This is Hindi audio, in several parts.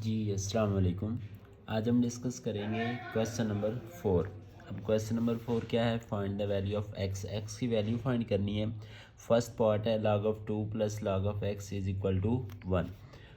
जी अस्सलाम वालेकुम। आज हम डिस्कस करेंगे क्वेश्चन नंबर 4। अब क्वेश्चन नंबर 4 क्या है? Find the value of x. X की वैल्यू फाइंड करनी है। फर्स्ट पार्ट है log of 2 plus log of x is equal to 1।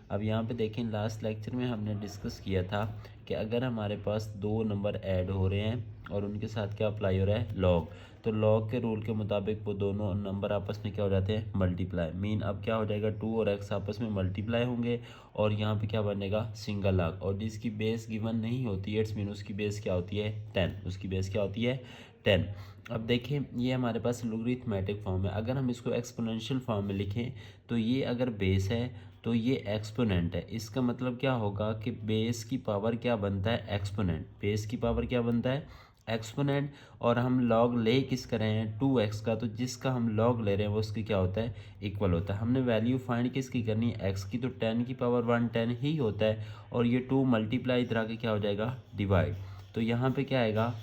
अब यहाँ पे देखें, लास्ट लेक्चर में हमने डिस्कस किया था कि अगर हमारे पास दो नंबर ऐड हो रहे हैं और उनके साथ क्या अप्लाई हो रहा है? लॉग। तो लॉग के रूल के मुताबिक वो दोनों नंबर आपस में क्या हो जाते हैं? मल्टीप्लाई। मीन अब क्या हो जाएगा? 2 और x आपस में मल्टीप्लाई होंगे और यहाँ पे क्या बनेगा? Single log. और जिसकी बेस गिवन नहीं होती है, इट्स मीन उसकी बेस क्या होती है? 10। उसकी बेस क्या होती है? 10। अब देखें, ये हमारे पास लॉगरिथमेटिक फॉर्म है। अगर हम इसको एक्सपोनेंशियल फॉर्म में लिखें तो ये अगर बेस है तो ये एक्सपोनेंट है। इसका मतलब क्या होगा कि बेस की पावर क्या बनता है? एक्सपोनेंट। बेस की पावर क्या बनता है? एक्सपोनेंट। और हम लॉग ले किसका रहे हैं? 2x का। तो जिसका हम लॉग ले रहे हैं वो उसकी क्या होता है? इक्वल होता है। हमने वैल्यू फाइंड किसकी करनी है? x की। तो 10 की पावर 1 10 ही होता है और ये 2 मल्टीप्लाई इधर आके क्या हो जाएगा? डिवाइड। तो यहाँ पे क्या आएगा?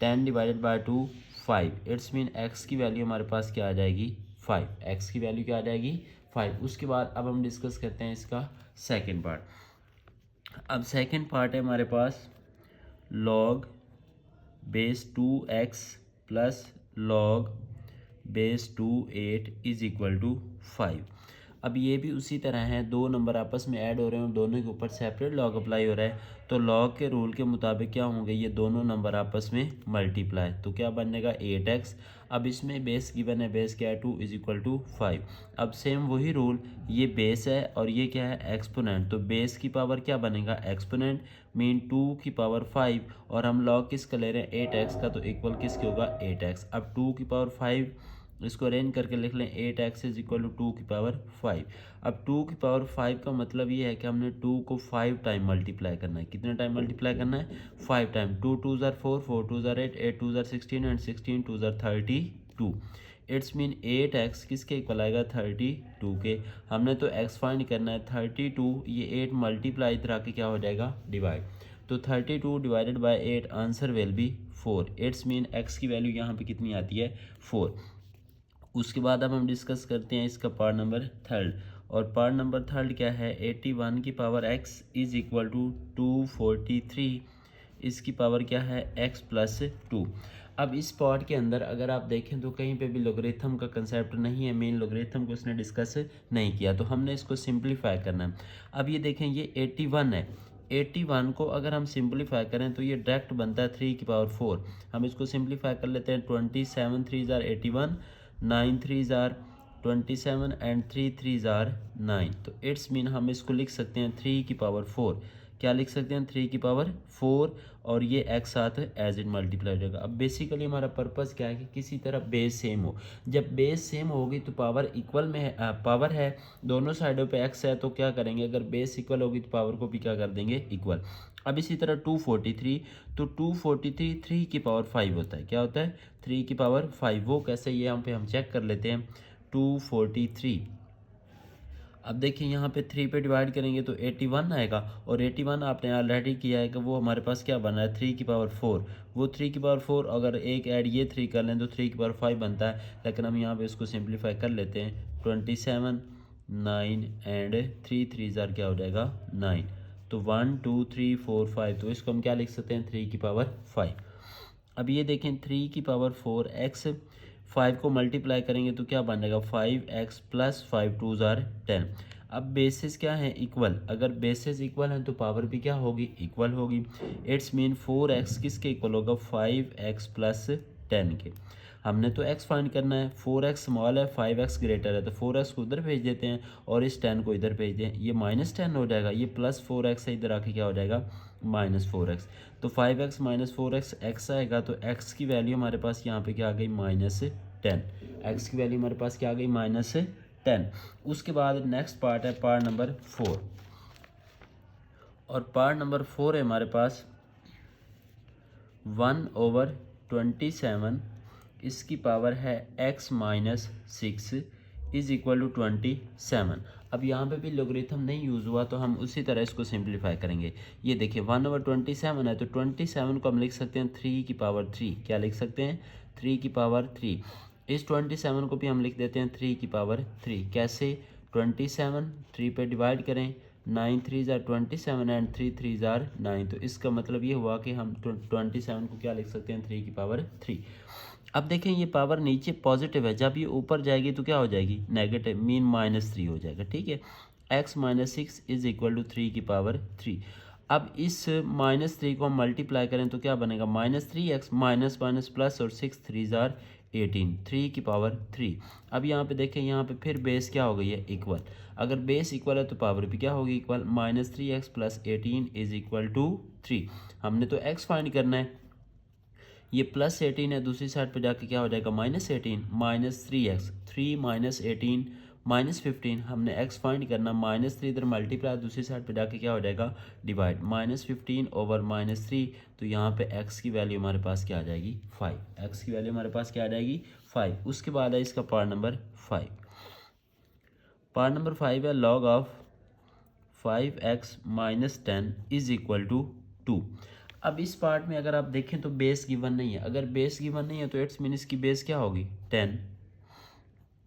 10 divided by 2 5। It's mean x की वैल्यू हमारे पास क्या आ जाएगी? 5। x की वैल्यू क्या आ जाएगी? 5। उसके बाद अब हम डिस्कस करते हैं इसका सेकेंड पार्ट। अब सेकेंड पार्ट है हमारे पास log base 2x plus log base 8 is equal to 5। अब ये भी उसी तरह है, दो नंबर आपस में ऐड हो रहे हैं और दोनों के ऊपर सेपरेट लॉग अप्लाई हो रहा है। तो लॉग के रूल के मुताबिक क्या होंगे? ये दोनों नंबर आपस में मल्टीप्लाई। तो क्या बनेगा? 8x। अब इसमें बेस गिवन है, बेस क्या है? 2 इज इक्वल टू 5। अब सेम वही रूल, ये बेस है और ये क्या है? एक्सपोनेंट। तो बेस की पावर क्या बनेगा? एक्सपोनेंट। मीन 2 की पावर 5 और हम लॉग किसका ले रहे हैं? 8x का। तो इक्वल किसके होगा? 8x। अब 2 की पावर 5 इसको अरेंज करके लिख लें, 8x इज इक्वल टू 2 की पावर 5। अब 2 की पावर 5 का मतलब ये है कि हमने 2 को 5 टाइम मल्टीप्लाई करना है। कितने टाइम मल्टीप्लाई करना है? 5 टाइम। 2 2 ज़ार 4, 4 2 ज़ार 8, 8 2 ज़ार 16 एंड 16 2 ज़ार 32। इट्स मीन 8x किसके इक्वल आएगा? 32 के। हमने तो x फाइंड करना है। 32 ये 8 मल्टीप्लाई इधर आके क्या हो जाएगा? डिवाइड। तो 32 divided by 8 answer will be 4। It's mean x की वैल्यू यहाँ पे कितनी आती है? 4। उसके बाद अब हम डिस्कस करते हैं इसका पार्ट नंबर थर्ड। और पार्ट नंबर थर्ड क्या है? 81 की power x is equal to 243। इसकी पावर क्या है? x plus 2। अब इस पार्ट के अंदर अगर आप देखें तो कहीं पे भी लोगरिथम का कंसेप्ट नहीं है। मेन लोगरिथम को उसने डिस्कस नहीं किया, तो हमने इसको सिंप्लीफाई करना है। अब ये देखें, ये 81 है। 81 को अगर हम सिंप्लीफाई करें तो ये डायरेक्ट बनता है 3 की पावर 4। हम इसको सिंप्लीफाई कर लेते हैं। 27 3 ज़ार 81, 9 3 ज़ार 27 एंड 3 3 ज़ार 9। तो इट्स मीन हम इसको लिख सकते हैं 3 की पावर 4। क्या लिख सकते हैं? 3 की पावर 4 और ये x साथ एज इट मल्टीप्लाई हो जाएगा। अब बेसिकली हमारा पर्पस क्या है कि किसी तरह बेस सेम हो। जब बेस सेम होगी तो पावर इक्वल में है, पावर है दोनों साइडों पे x है, तो क्या करेंगे? अगर बेस इक्वल होगी तो पावर को भी क्या कर देंगे? इक्वल। अब इसी तरह 243, तो 243 3 की पावर 5 होता है। क्या होता है? 3 की पावर 5। वो कैसे, ये यहाँ पे हम चेक कर लेते हैं। 243, अब देखिए यहाँ पे 3 पे डिवाइड करेंगे तो 81 आएगा और 81 आपने ऑलरेडी किया है कि वो हमारे पास क्या बना है? 3 की पावर 4। वो 3 की पावर 4 अगर एक ऐड ये 3 कर लें तो 3 की पावर 5 बनता है। लेकिन हम यहाँ पे इसको सिंप्लीफाई कर लेते हैं। 27 9 एंड 3 3 ज़ार क्या हो जाएगा? 9। तो 1 2 3 4 5, तो इसको हम क्या लिख सकते हैं? 3 की पावर 5। अब ये देखें, 3 की पावर 4x, 5 को मल्टीप्लाई करेंगे तो क्या बनेगा? 5x प्लस 5 2 ज़ार 10। अब बेसिस क्या है? इक्वल। अगर बेसिस इक्वल हैं तो पावर भी क्या होगी? इक्वल होगी। इट्स मीन 4x किसके इक्वल होगा? 5x प्लस 10 के। हमने तो x फाइंड करना है। 4x स्मॉल है, 5x ग्रेटर है, तो 4x को उधर भेज देते हैं और इस 10 को इधर भेज दें। ये -10 हो जाएगा, ये प्लस 4x है, इधर आके क्या हो जाएगा? -4x। तो 5x माइनस 4x x आएगा, तो x की वैल्यू हमारे पास यहाँ पे क्या आ गई? -10। x की वैल्यू हमारे पास क्या आ गई? -10। उसके बाद नेक्स्ट पार्ट है पार्ट नंबर 4। और पार्ट नंबर 4 है हमारे पास 1/27, इसकी पावर है x minus 6 is equal to 27। अब यहाँ पे भी लोगरिथम नहीं यूज़ हुआ तो हम उसी तरह इसको सिंप्लीफाई करेंगे। ये देखिए 1/27 है, तो 27 को हम लिख सकते हैं 3 की पावर 3। क्या लिख सकते हैं? 3 की पावर 3। इस 27 को भी हम लिख देते हैं 3 की पावर 3। कैसे? 27 3 पे डिवाइड करें, 9 3 ज़ार 27 एंड 3 3 ज़ार 9। तो इसका मतलब ये हुआ कि हम 27 को क्या लिख सकते हैं, 3 की पावर 3। अब देखें ये पावर नीचे पॉजिटिव है, जब ये ऊपर जाएगी तो क्या हो जाएगी, नेगेटिव, मीन -3 हो जाएगा। ठीक है, x minus 6 is equal to 3 की पावर 3। अब इस -3 को हम मल्टीप्लाई करें तो क्या बनेगा, -3x माइनस माइनस प्लस और 6 3 ज़ार 18, 3 की पावर 3। अब यहाँ पे देखें, यहाँ पे फिर बेस क्या हो गई है, इक्वल। अगर बेस इक्वल है तो पावर भी क्या होगी, equal. -3x plus 18 is equal to 3। हमने तो x फाइंड करना है, ये +18 है, दूसरी साइड पे जाके क्या हो जाएगा, -18, -3x, 3 माइनस 18 -15। हमने x फाइंड करना, -3 इधर मल्टीप्लाई, दूसरी साइड पे जाके क्या हो जाएगा, डिवाइड, -15 ओवर -3। तो यहाँ पे x की वैल्यू हमारे पास क्या आ जाएगी, 5। x की वैल्यू हमारे पास क्या आ जाएगी, 5। उसके बाद है इसका पार्ट नंबर 5। पार्ट नंबर 5 है log of 5x minus 10 is equal to 2। अब इस पार्ट में अगर आप देखें तो बेस गिवन नहीं है। अगर बेस गिवन नहीं है तो इट्स मीन इसकी बेस क्या होगी, 10।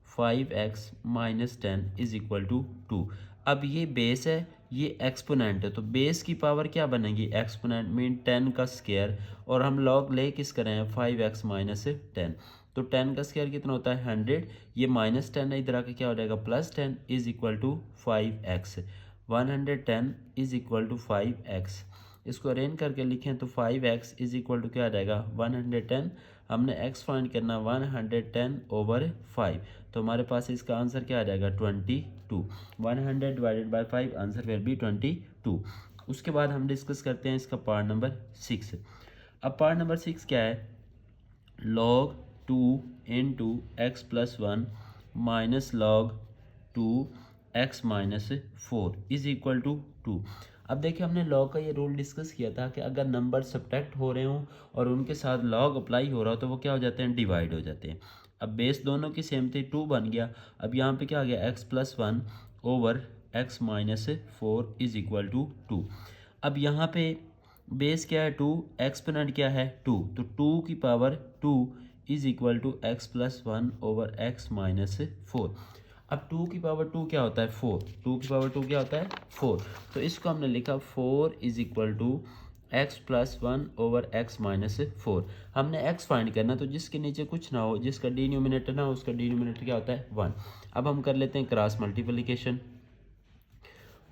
5x minus 10 is equal to 2। अब ये बेस है, ये एक्सपोनेंट है, तो बेस की पावर क्या बनेगी, एक्सपोनेंट, मीन 10 का स्क्वायर। और हम लॉग ले किस करें हैं, 5x माइनस 10। तो 10 का स्क्वायर कितना होता है, 100। ये -10 है, इधर आके क्या हो जाएगा, +10 is equal to 5x। 110 is equal to 5x। इसको अरेंज करके लिखें तो 5x इज इक्वल टू क्या आ जाएगा, 110। हमने x फाइंड करना, 110 ओवर 5। तो हमारे पास इसका आंसर क्या आ जाएगा, 22। 100 divided by 5, answer will be 22। उसके बाद हम डिस्कस करते हैं इसका पार्ट नंबर 6। अब पार्ट नंबर 6 क्या है, log 2 into x plus 1 minus log 2 x minus 4 is equal to 2। अब देखिए हमने लॉग का ये रूल डिस्कस किया था कि अगर नंबर सब्ट्रैक्ट हो रहे हों और उनके साथ लॉग अप्लाई हो रहा हो तो वो क्या हो जाते हैं, डिवाइड हो जाते हैं। अब बेस दोनों की सेम थी, 2 बन गया। अब यहाँ पे क्या आ गया, x plus 1 over x minus 4 is equal to 2। अब यहाँ पे बेस क्या है, 2, एक्सपोनेंट क्या है, 2। तो 2 की power 2 is equal to x plus 1 over x minus 4। अब 2 की पावर 2 क्या होता है, 4। 2 की पावर 2 क्या होता है, 4। तो इसको हमने लिखा 4 is equal to x plus 1 over x minus 4। हमने x फाइंड करना, तो जिसके नीचे कुछ ना हो, जिसका डिनोमिनेटर ना हो, उसका डिनोमिनेटर क्या होता है, 1। अब हम कर लेते हैं क्रॉस मल्टीप्लिकेशन।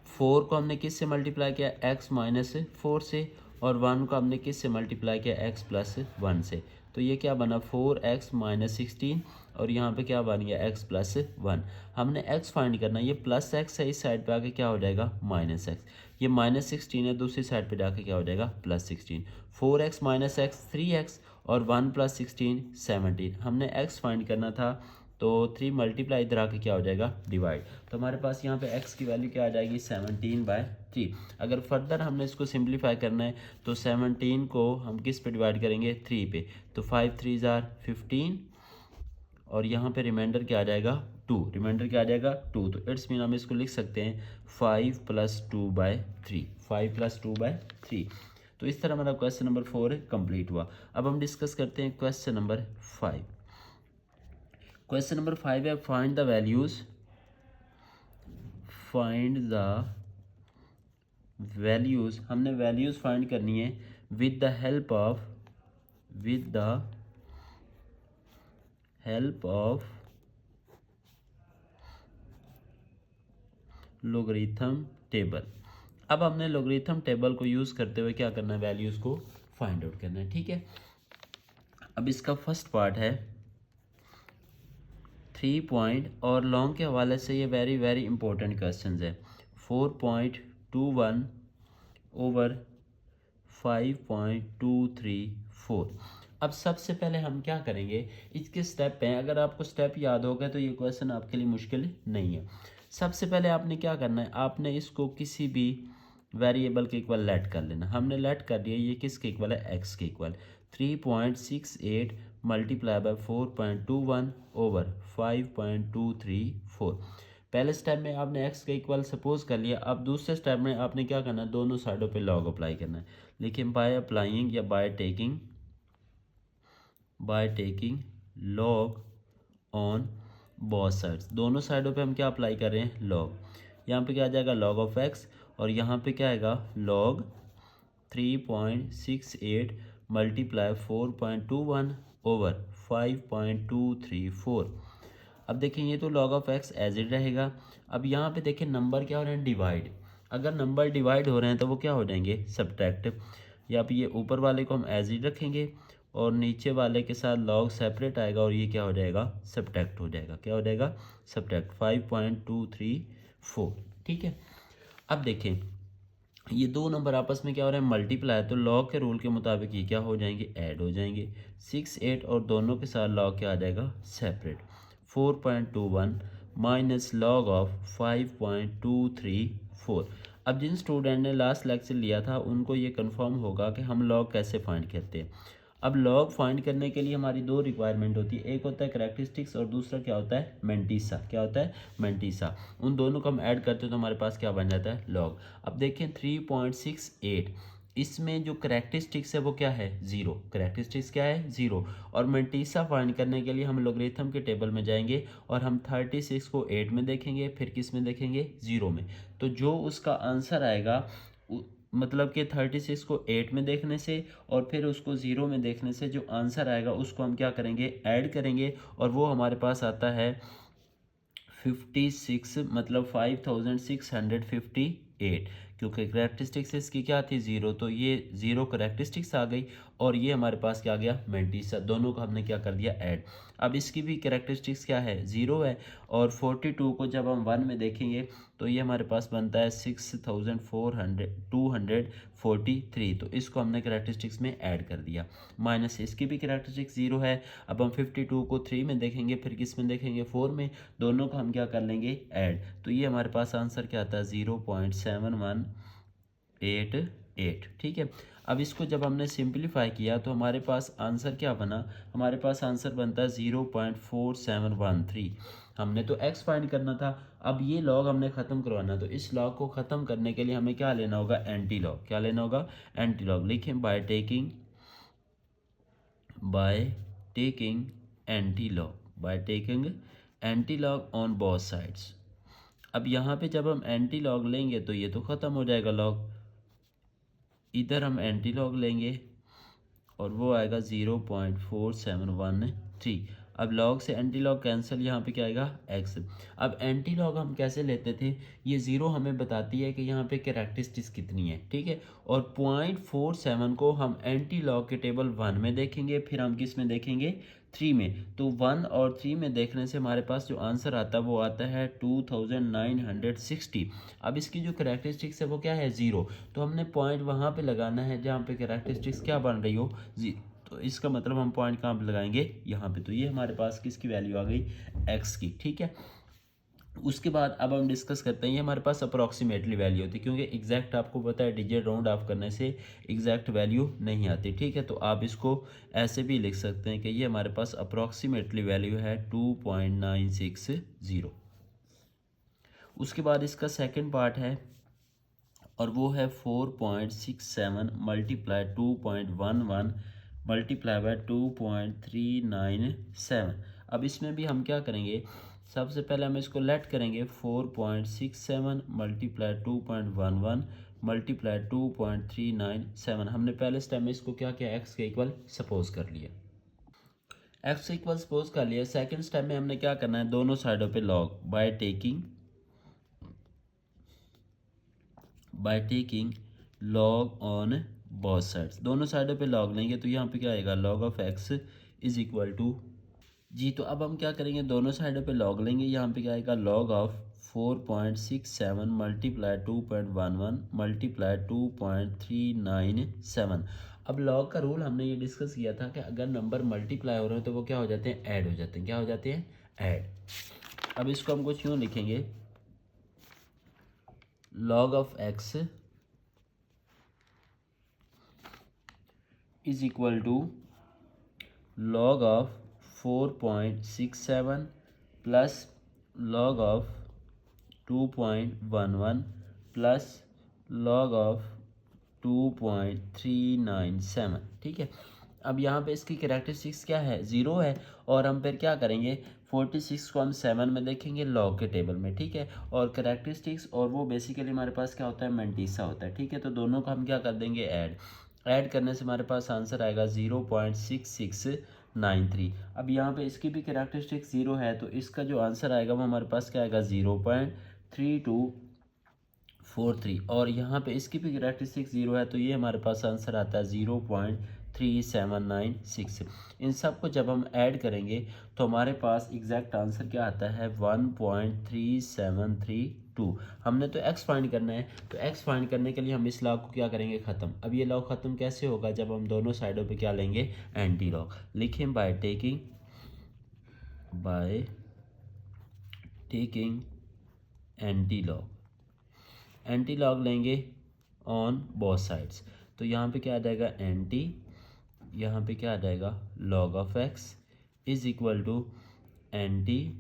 4 को हमने किस से मल्टीप्लाई किया, x माइनस 4 से, और 1 को हमने किस से मल्टीप्लाई किया, x प्लस 1 से। तो ये क्या बना, 4x माइनस 16, और यहाँ पे क्या बन गया, x प्लस 1। हमने x फाइंड करना, ये प्लस x है, इस साइड पे आके क्या हो जाएगा, माइनस x। ये -16 है, दूसरी साइड पे जाके क्या हो जाएगा, +16। 4x माइनस x 3x, और 1 प्लस 16 17। हमने x फाइंड करना था, तो 3 मल्टीप्लाई इधर आके क्या हो जाएगा, डिवाइड। तो हमारे पास यहाँ पे x की वैल्यू क्या आ जाएगी, 17/3। अगर फर्दर हमने इसको सिंप्लीफाई करना है तो 17 को हम किस पे डिवाइड करेंगे, 3 पे। तो 5 3 ज़ार 15, और यहाँ पे रिमाइंडर क्या आ जाएगा, 2। रिमाइंडर क्या आ जाएगा, 2। तो इट्स मीन हम इसको लिख सकते हैं 5 + 2/3। 5 + 2/3। तो इस तरह हमारा क्वेश्चन नंबर 4 कंप्लीट हुआ। अब हम डिस्कस करते हैं क्वेश्चन नंबर 5। क्वेश्चन नंबर 5 है find the values, find the values. हमने वैल्यूज फाइंड करनी है with the help of logarithm table. अब हमने लोगरिथम टेबल को यूज करते हुए क्या करना है, वैल्यूज को फाइंड आउट करना है। ठीक है, अब इसका फर्स्ट पार्ट है 3 पॉइंट, और लॉन्ग के हवाले से ये वेरी वेरी इंपॉर्टेंट क्वेश्चन है। 4.21 ओवर 5.234। अब सबसे पहले हम क्या करेंगे, इसके स्टेप हैं, अगर आपको स्टेप याद हो गए तो ये क्वेश्चन आपके लिए मुश्किल नहीं है। सबसे पहले आपने क्या करना है, आपने इसको किसी भी वेरिएबल के इक्वल लेट कर लेना। हमने लेट कर दिया, ये किसके इक्वल है, एक्स के इक्वल। 3.68 multiply by 4.21 over 5.234। पहले स्टेप में आपने एक्स का इक्वल सपोज कर लिया। अब दूसरे स्टेप में आपने क्या करना है, दोनों साइडों पे लॉग अप्लाई करना है। लेकिन बाय अप्लाइंग या by taking log on both sides, दोनों साइडों पे हम क्या अप्लाई कर रहे हैं, लॉग। यहाँ पे क्या आ जाएगा, लॉग ऑफ एक्स, और यहाँ पे क्या आएगा log 3.68 मल्टीप्लाई 4.21 ओवर 5.234। अब देखें ये तो log of x as it रहेगा। अब यहाँ पे देखें नंबर क्या हो रहे हैं, डिवाइड। अगर नंबर डिवाइड हो रहे हैं तो वो क्या हो जाएंगे, सब्ट्रैक्ट। या फिर ये ऊपर वाले को हम एज इट रखेंगे और नीचे वाले के साथ log सेपरेट आएगा और ये क्या हो जाएगा, सब्ट्रैक्ट हो जाएगा। क्या हो जाएगा, सब्ट्रैक्ट 5.234। ठीक है। अब देखें ये दो नंबर आपस में क्या हो रहा है, मल्टीप्लाई, तो लॉग के रूल के मुताबिक ये क्या हो जाएंगे, ऐड हो जाएंगे। 6 8 और दोनों के साथ लॉग क्या आ जाएगा, सेपरेट। 4.21 minus log of 5.234। अब जिन स्टूडेंट ने लास्ट लेक्चर लिया था उनको ये कंफर्म होगा कि हम लॉग कैसे फाइंड करते हैं। अब लॉग फाइंड करने के लिए हमारी दो रिक्वायरमेंट होती है, एक होता है करैक्टरिस्टिक्स और दूसरा क्या होता है, मेंटिसा। क्या होता है, मेंटिसा। उन दोनों को हम ऐड करते हैं तो हमारे पास क्या बन जाता है, लॉग। अब देखें 3.68, इसमें जो करैक्टरिस्टिक्स है वो क्या है, ज़ीरो। करैक्टरिस्टिक्स क्या है, ज़ीरो। और मेंटिसा फाइंड करने के लिए हम लोगरिथम के टेबल में जाएंगे और हम 36 को 8 में देखेंगे, फिर किस में देखेंगे, ज़ीरो में। तो जो उसका आंसर आएगा मतलब कि 36 को 8 में देखने से और फिर उसको 0 में देखने से जो आंसर आएगा उसको हम क्या करेंगे, ऐड करेंगे, और वो हमारे पास आता है 56, मतलब 5658, क्योंकि करैक्टरिस्टिक्स इसकी क्या थी, ज़ीरो, तो ये ज़ीरो करैक्टरिस्टिक्स आ गई और ये हमारे पास क्या आ गया, मेंटिसा। दोनों को हमने क्या कर दिया, ऐड। अब इसकी भी करैक्टरिस्टिक्स क्या है, ज़ीरो है। और 42 को जब हम 1 में देखेंगे तो ये हमारे पास बनता है 6243, तो इसको हमने करैक्टरिस्टिक्स में ऐड कर दिया। माइनस इसकी भी करैक्टरिस्टिक्स ज़ीरो है। अब हम 52 को 3 में देखेंगे, फिर किस में देखेंगे, 4 में। दोनों को हम क्या कर लेंगे, ऐड। तो ये हमारे पास आंसर क्या आता है, 0.7188। ठीक है। अब इसको जब हमने सिंप्लीफाई किया तो हमारे पास आंसर क्या बना, हमारे पास आंसर बनता है 0.4713। हमने तो x फाइंड करना था, अब ये लॉग हमने ख़त्म करवाना, तो इस लॉग को ख़त्म करने के लिए हमें क्या लेना होगा, एंटी लॉग। क्या लेना होगा, एंटी लॉग। लिखें by taking anti log, by taking anti log on both sides. अब यहाँ पे जब हम एंटी लॉग लेंगे तो ये तो ख़त्म हो जाएगा लॉग, इधर हम एंटी लॉग लेंगे और वो आएगा 0.4713। अब लॉग से एंटी लॉग कैंसिल, यहाँ पे क्या आएगा, एक्स। अब एंटी लॉग हम कैसे लेते थे, ये ज़ीरो हमें बताती है कि यहाँ पे कैरेक्टरिस्टिक्स कितनी है। ठीक है। और 0.47 को हम एंटी लॉग के टेबल 1 में देखेंगे, फिर हम किस में देखेंगे, 3 में। तो 1 और 3 में देखने से हमारे पास जो आंसर आता है वो आता है 2960। अब इसकी जो कैरेक्टरिस्टिक्स है वो क्या है, ज़ीरो। तो हमने पॉइंट वहाँ पे लगाना है जहाँ पे कैरेक्टरिस्टिक्स क्या बन रही हो, ज़ीरो। तो इसका मतलब हम पॉइंट कहाँ पे लगाएंगे, यहाँ पे। तो ये हमारे पास किसकी वैल्यू आ गई, एक्स की। ठीक है। उसके बाद अब हम डिस्कस करते हैं, ये हमारे पास अप्रॉक्सीमेटली वैल्यू होती है, क्योंकि एग्जैक्ट आपको पता है डिजिट राउंड ऑफ करने से एग्जैक्ट वैल्यू नहीं आती। ठीक है। तो आप इसको ऐसे भी लिख सकते हैं कि ये हमारे पास अप्रॉक्सीमेटली वैल्यू है 2.960। उसके बाद इसका सेकंड पार्ट है और वो है 4.67 मल्टीप्लाई 2.11 मल्टीप्लाई बाय 2.397। अब इसमें भी हम क्या करेंगे, सबसे पहले हम इसको लेट करेंगे 4.67 मल्टीप्लाई 2.11 मल्टीप्लाई 2.397। हमने पहले स्टेप में इसको क्या किया, एक्स के इक्वल सपोज कर लिया, एक्स के इक्वल सपोज कर लिया। सेकंड स्टेप में हमने क्या करना है, दोनों साइडों पे log by taking log on both sides. दोनों साइडों पे लॉग लेंगे तो यहाँ पे क्या आएगा, log of x is equal to G. तो अब हम क्या करेंगे, दोनों साइडों पे लॉग लेंगे, यहाँ पे क्या आएगा, लॉग ऑफ 4.67 मल्टीप्लाई 2.11 मल्टीप्लाई 2.397। अब लॉग का रूल हमने ये डिस्कस किया था कि अगर नंबर मल्टीप्लाई हो रहे हैं तो वो क्या हो जाते हैं, ऐड हो जाते हैं। क्या हो जाते हैं, ऐड। अब इसको हम कुछ यूँ लिखेंगे, log of x is equal to log of 4.67 plus log of 2.11 plus log of 2.397। ठीक है। अब यहाँ पे इसकी कैरेक्टरिस्टिक्स क्या है, ज़ीरो है। और हम फिर क्या करेंगे, 46 को हम 7 में देखेंगे लॉग के टेबल में, ठीक है। और करेक्टरिस्टिक्स और वो बेसिकली हमारे पास क्या होता है, मेंटिसा होता है, ठीक है। तो दोनों को हम क्या कर देंगे, ऐड करने से हमारे पास आंसर आएगा 0.6693। अब यहाँ पे इसकी भी करेक्टरिस्टिक्स 0 है, तो इसका जो आंसर आएगा वो हमारे पास क्या आएगा 0.3243। और यहाँ पे इसकी भी करेक्टरिस्टिक्स 0 है, तो ये हमारे पास आंसर आता है 0.3796। इन सब को जब हम ऐड करेंगे तो हमारे पास एग्जैक्ट आंसर क्या आता है 1.3732। हमने तो x फाइंड करना है, तो x फाइंड करने के लिए हम इस लॉग को क्या करेंगे, ख़त्म। अब ये लॉग ख़त्म कैसे होगा, जब हम दोनों साइडों पे क्या लेंगे, एंटी लॉग। लिखें बाय टेकिंग एंटी लॉग लेंगे ऑन बोथ साइड्स। तो यहाँ पे क्या आ जाएगा एंटी, यहाँ पे क्या आ जाएगा log of x is equal to anti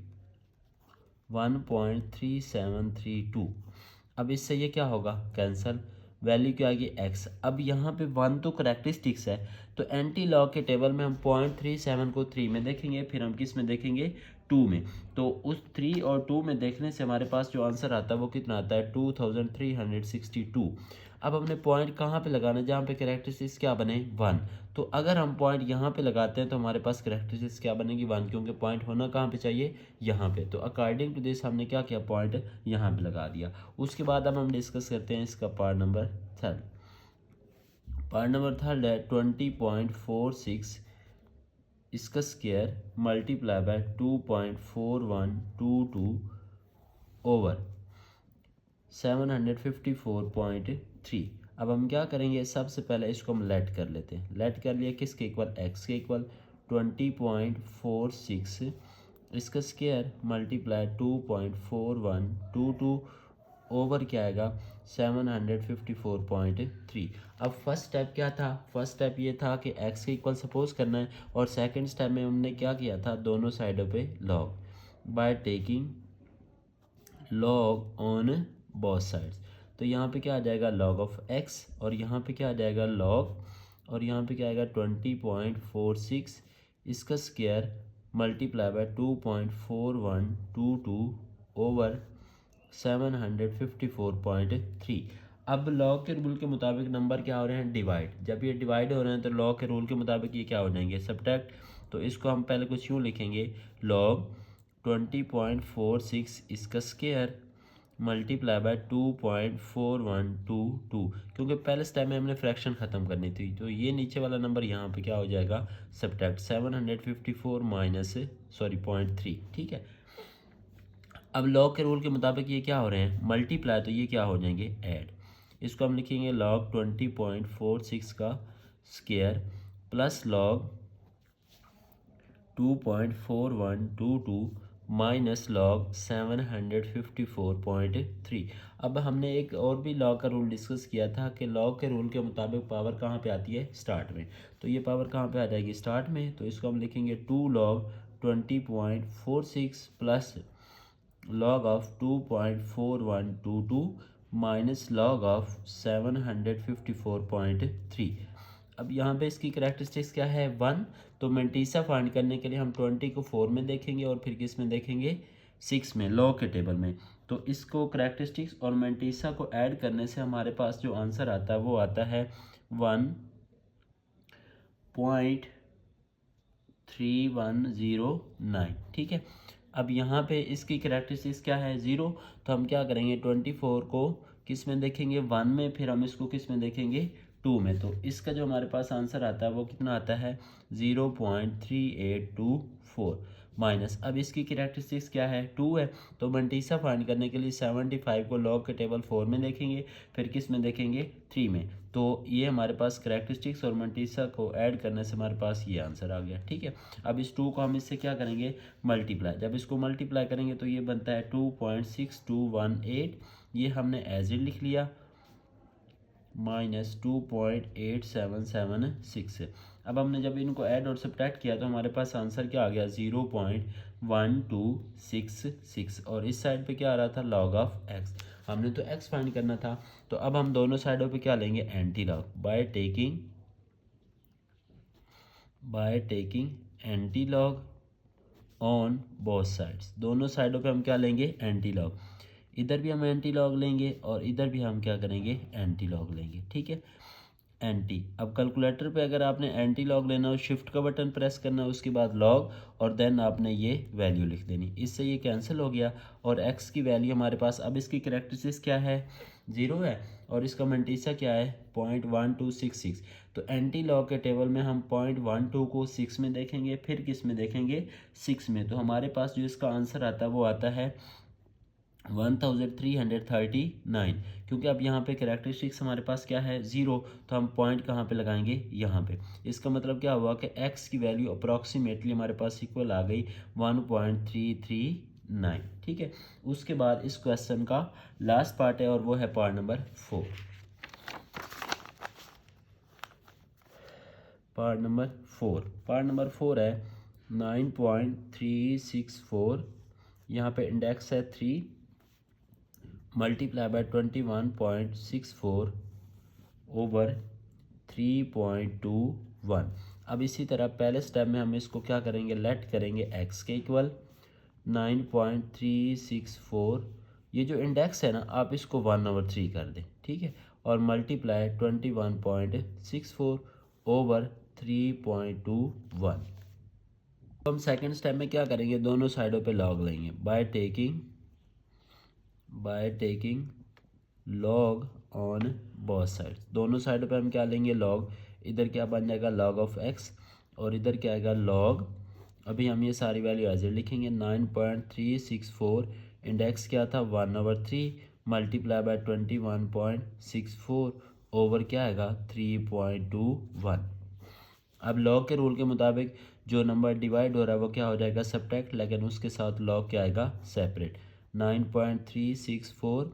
1.3732। अब इससे ये क्या होगा, कैंसल, वैल्यू क्या आ गई x। अब यहाँ पे 1 तो करेक्टरिस्टिक्स है, तो एंटी लॉग के टेबल में हम 0.37 को 3 में देखेंगे, फिर हम किस में देखेंगे, 2 में। तो उस 3 और 2 में देखने से हमारे पास जो आंसर आता है वो कितना आता है 2362। अब हमने पॉइंट कहाँ पे लगाना है, जहाँ पे करेक्टरिस्टिक्स क्या बने 1। तो अगर हम पॉइंट यहाँ पे लगाते हैं तो हमारे पास करेक्टरिस्टिक्स क्या बनेगी 1, क्योंकि पॉइंट होना कहाँ पे चाहिए, यहाँ पे। तो अकॉर्डिंग टू दिस हमने क्या किया, पॉइंट यहाँ पे लगा दिया। उसके बाद अब हम डिस्कस करते हैं इसका part number third. Part number third है 20.46 इसका स्क्वायर मल्टीप्लाई बाय 2.4122 ओवर 754.3। अब हम क्या करेंगे, सबसे पहले इसको हम लेट कर लेते हैं। लेट कर लिया किसके इक्वल, x के इक्वल। 20.46 इसका स्क्वायर मल्टीप्लाई 2.4122 ओवर क्या आएगा 754.3। अब फर्स्ट स्टेप क्या था, फर्स्ट स्टेप ये था कि x के इक्वल सपोज करना है, और सेकंड स्टेप में हमने क्या किया था, दोनों साइडों पे log by taking log on both sides. तो यहाँ पे क्या आ जाएगा log ऑफ x, और यहाँ पे क्या आ जाएगा log, और यहाँ पे क्या आएगा 20.46 इसका स्क्वायर मल्टीप्लाई बाय 2.4122 ओवर 754.3। अब log के रूल के मुताबिक नंबर क्या हो रहे हैं, डिवाइड। जब ये डिवाइड हो रहे हैं तो log के रूल के मुताबिक ये क्या हो जाएंगे, सब्ट्रैक्ट। तो इसको हम पहले कुछ यूँ लिखेंगे, log 20.46 इसका स्क्वायर मल्टीप्लाई बाय 2.4122, क्योंकि पहले स्टेप में हमने फ्रैक्शन ख़त्म करनी थी। तो ये नीचे वाला नंबर यहाँ पे क्या हो जाएगा, सब्ट्रैक्ट 754 माइनस 0.3, ठीक है। अब लॉग के रूल के मुताबिक ये क्या हो रहे हैं, मल्टीप्लाई, तो ये क्या हो जाएंगे ऐड। इसको हम लिखेंगे log 20.46 का square plus log 2.4122 minus log 754.3। अब हमने एक और भी लॉग का रूल डिस्कस किया था कि लॉग के रूल के मुताबिक पावर कहाँ पे आती है, स्टार्ट में। तो ये पावर कहाँ पे आ जाएगी, स्टार्ट में। तो इसको हम लिखेंगे 2 log 20.46 plus log of 2.4122 minus log of 754.3। अब यहाँ पे इसकी करेक्टरिस्टिक्स क्या है 1। तो मेंटिसा फाइंड करने के लिए हम 20 को 4 में देखेंगे और फिर किस में देखेंगे 6 में, लॉग के टेबल में। तो इसको करेक्टरिस्टिक्स और मेंटिसा को ऐड करने से हमारे पास जो आंसर आता है वो आता है 1.3109, ठीक है। अब यहाँ पे इसकी करेक्टरिस्टिक्स क्या है 0। तो हम क्या करेंगे 24 को किस में देखेंगे 1 में, फिर हम इसको किस में देखेंगे 2 में। तो इसका जो हमारे पास आंसर आता है वो कितना आता है 0.3824 माइनस। अब इसकी करेक्टरिस्टिक्स क्या है 2 है। तो मेंटिसा फाइंड करने के लिए 75 को लॉग के टेबल 4 में देखेंगे, फिर किस में देखेंगे 3 में। तो ये हमारे पास करेक्टरिस्टिक्स और मेंटिसा को ऐड करने से हमारे पास ये आंसर आ गया, ठीक है। अब इस 2 को हम इससे क्या करेंगे मल्टीप्लाई। जब इसको मल्टीप्लाई करेंगे तो ये बनता है 2.6218, ये हमने एज इट लिख लिया, माइनस 2.8776। अब हमने जब इनको ऐड और सब्ट्रैक्ट किया तो हमारे पास आंसर क्या आ गया 0.1266। और इस साइड पे क्या आ रहा था log ऑफ x। हमने तो x फाइंड करना था। तो अब हम दोनों साइडों पे क्या लेंगे anti log by taking anti log on both sides, दोनों साइडों पे हम क्या लेंगे, एंटी लॉग। इधर भी हम एंटी लॉग लेंगे और इधर भी हम क्या करेंगे, एंटी लॉग लेंगे, ठीक है। एंटी, अब कैलकुलेटर पे अगर आपने एंटी लॉग लेना हो, शिफ्ट का बटन प्रेस करना है, उसके बाद लॉग और देन आपने ये वैल्यू लिख देनी, इससे ये कैंसिल हो गया और x की वैल्यू हमारे पास, अब इसकी कैरेक्टरिस्टिक्स क्या है, 0 है और इसका मंटीसा क्या है 0.1266। तो एंटी लॉग के टेबल में हम 0.12 को 6 में देखेंगे, फिर किस में देखेंगे, 6 में। तो हमारे पास जो इसका आंसर आता है वो आता है 1339, क्योंकि अब यहाँ पे कैरेक्टरिस्टिक्स हमारे पास क्या है, 0, तो हम पॉइंट कहाँ पे लगाएंगे, यहाँ पे। इसका मतलब क्या हुआ कि x की वैल्यू अप्रॉक्सीमेटली हमारे पास इक्वल आ गई 1339, ठीक है। उसके बाद इस क्वेश्चन का लास्ट पार्ट है और वो है पार्ट नंबर 4। पार्ट नंबर 4 है 9.364, यहाँ पे इंडेक्स है 3 मल्टीप्लाई बाय 21.64 ओवर 3.21। अब इसी तरह पहले स्टेप में हम इसको क्या करेंगे, लेट करेंगे x के इक्वल 9.364, ये जो इंडेक्स है ना आप इसको 1/3 कर दें, ठीक है, और मल्टीप्लाई 21.64 ओवर 3.21। तो हम सेकेंड स्टेप में क्या करेंगे, दोनों साइडों पे लॉग लेंगे by taking log on both sides, दोनों साइडों पे हम क्या लेंगे, लॉग। इधर क्या बन जाएगा, लॉग ऑफ x और इधर क्या आएगा, लॉग। अभी हम ये सारी वैल्यू एज लिखेंगे, 9.364 इंडेक्स क्या था 1/3 मल्टीप्लाई बाय 21.64 ओवर क्या आएगा 3.21। अब लॉग के रूल के मुताबिक जो नंबर डिवाइड हो रहा है वो क्या हो जाएगा, सब्ट्रैक्ट, लेकिन उसके साथ लॉग क्या आएगा, सेपरेट। 9.364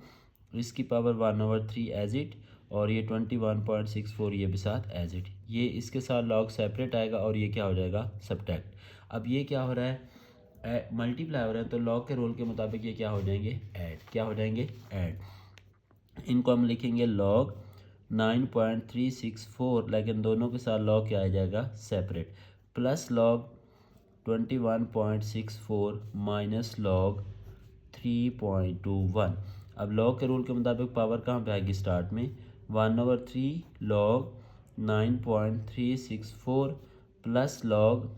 इसकी पावर 1/3 एज इट, और ये 21.64 ये भी साथ एज इट, ये इसके साथ लॉग सेपरेट आएगा और ये क्या हो जाएगा, सब्ट्रैक्ट। अब ये क्या हो रहा है, मल्टीप्लाई हो रहा है, तो लॉग के रूल के मुताबिक ये क्या हो जाएंगे, ऐड, क्या हो जाएंगे, ऐड। इनको हम लिखेंगे लॉग 9.364, लेकिन दोनों के साथ लॉग क्या आ जाएगा, separate, plus log 21.64 minus log 3.21। अब लॉग के रूल के मुताबिक पावर कहाँ पे आएगी, स्टार्ट में 1/3 log 9.364 plus log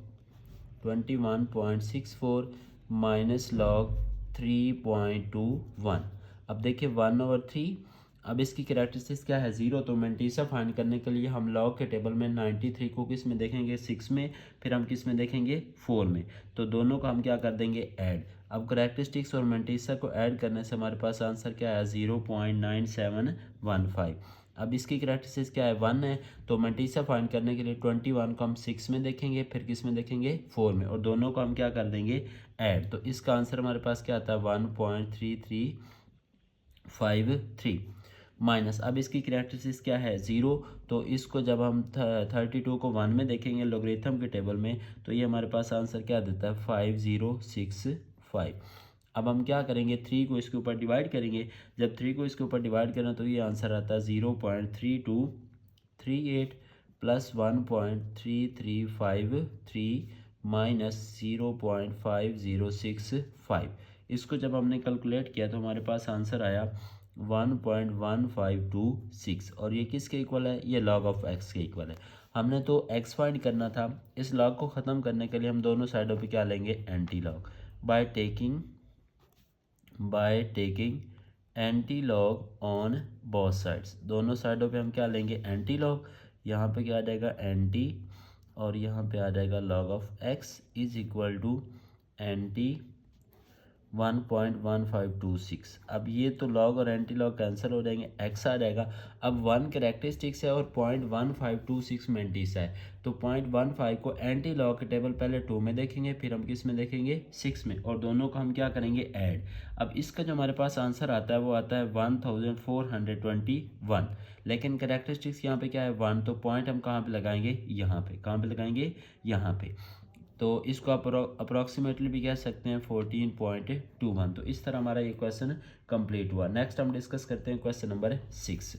21.64 minus log 3.21। अब देखिए 1/3, अब इसकी कैरेक्टरिस्टिक्स क्या है, 0, तो मैंटीसा फाइंड करने के लिए हम लॉग के टेबल में 93 को किस में देखेंगे, 6 में, फिर हम किस में देखेंगे, 4 में, तो दोनों का हम क्या कर देंगे, ऐड। अब कैरेक्टरिस्टिक्स और मैंटीसा को ऐड करने से हमारे पास आंसर क्या है, 0.9715। अब इसकी कैरेक्टरिस्टिक्स क्या है, 1 है, तो मैंटीसा फाइंड करने के लिए 21 को हम 6 में देखेंगे, फिर किस में देखेंगे, 4 में, और दोनों को हम क्या कर देंगे, ऐड। तो इसका आंसर हमारे पास क्या आता है, 1.3353 माइनस, अब इसकी कैरेक्टरिस्टिक्स क्या है, 0, तो इसको जब हम 32 को 1 में देखेंगे लॉगरिथम के टेबल में, तो ये हमारे पास आंसर क्या देता है, 5065। अब हम क्या करेंगे, 3 को इसके ऊपर डिवाइड करेंगे, जब 3 को इसके ऊपर डिवाइड करें तो ये आंसर आता है 0.3238 प्लस 1.3353 माइनस 0.5065। इसको जब हमने कैलकुलेट किया तो हमारे पास आंसर आया 1.1526, और ये किसके इक्वल है, ये लॉग ऑफ x के इक्वल है। हमने तो x फाइंड करना था, इस लॉग को ख़त्म करने के लिए हम दोनों साइडों पे क्या लेंगे, anti log, by taking anti log on both sides, दोनों साइडों पे हम क्या लेंगे, एंटी लॉग। यहाँ पे क्या आ जाएगा, एंटी, और यहाँ पे आ जाएगा log of x is equal to anti 1.1526। अब ये तो लॉग और एंटी लॉग कैंसिल हो जाएंगे, x आ जाएगा। अब 1 कैरेक्टरिस्टिक्स है और 0.1526 मैंटीस है, तो 0.15 को एंटी लॉग के टेबल पहले 2 में देखेंगे, फिर हम किस में देखेंगे, 6 में, और दोनों को हम क्या करेंगे, ऐड। अब इसका जो हमारे पास आंसर आता है वो आता है 1421, लेकिन कैरेक्टरिस्टिक्स यहाँ पे क्या है, 1, तो पॉइंट हम कहाँ पे लगाएंगे, यहाँ पे, कहाँ पे लगाएंगे, यहाँ पे, तो इसको आप अप्रॉक्सीमेटली भी कह सकते हैं 14.21। तो इस तरह हमारा ये क्वेश्चन कंप्लीट हुआ। नेक्स्ट हम डिस्कस करते हैं क्वेश्चन नंबर 6।